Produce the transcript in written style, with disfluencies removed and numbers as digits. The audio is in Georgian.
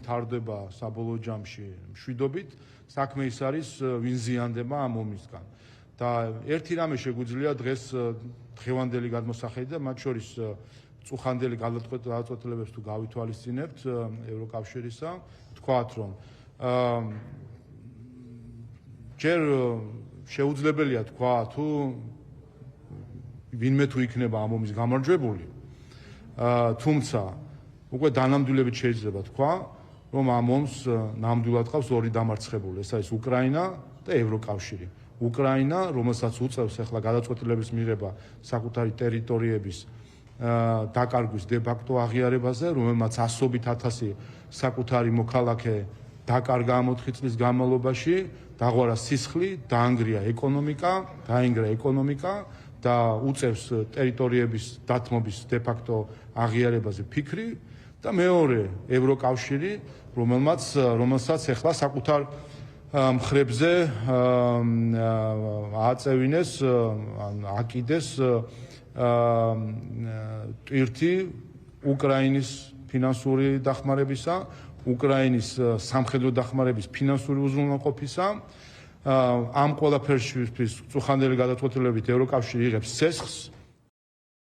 თარდება საბოლოო ჯამში მშვიდობით, საქმე ის არის ვინ ზიანდება ამ ომისგან. და ერთი რამე შეგვიძლია დღეს დღევანდელი გადმოსახედი და მათ შორის წუხანდელი გადაწყვეტილებებს თუ გავითვალისწინებთ ევროკავშირისა, თქვათ რომ ჯერ შეუძლებელია თქვა თუ ვინმე თუ იქნება ამ ომის გამარჯვებული, თუმცა უკვე დანამდვილებით შეიძლება თქვა, რომ ამ ომს ნამდვილად ყავს ორი დამარცხებული, ეს არის უკრაინა და ევროკავშირი. უკრაინა, რომელსაც უწევს ახლა გადაწყვეტილების მიღება საკუთარი ტერიტორიების დაკარგვის დე-ფაქტო აღიარებაზე, რომელმაც ასობით ათასი საკუთარი მოქალაქე დაკარგა ამ 4 წლის განმავლობაში, დაღვარა სისხლი, დაანგრია ეკონომიკა და უწევს ტერიტორიების დათმობის დე-ფაქტო აღიარებაზე ფიქრი და მეორე ევროკავშირი, რომელსაც ახლა საკუთარ მხრებზე აწევინეს, აკიდეს ტვირთი უკრაინის ფინანსური დახმარებისა, უკრაინის სამხედრო დახმარების ფინანსური უზრუნველყოფისა. ამ ყველაფერშიც წუხანდელი გადაწყვეტილებით ევროკავშირი იღებს ცესხს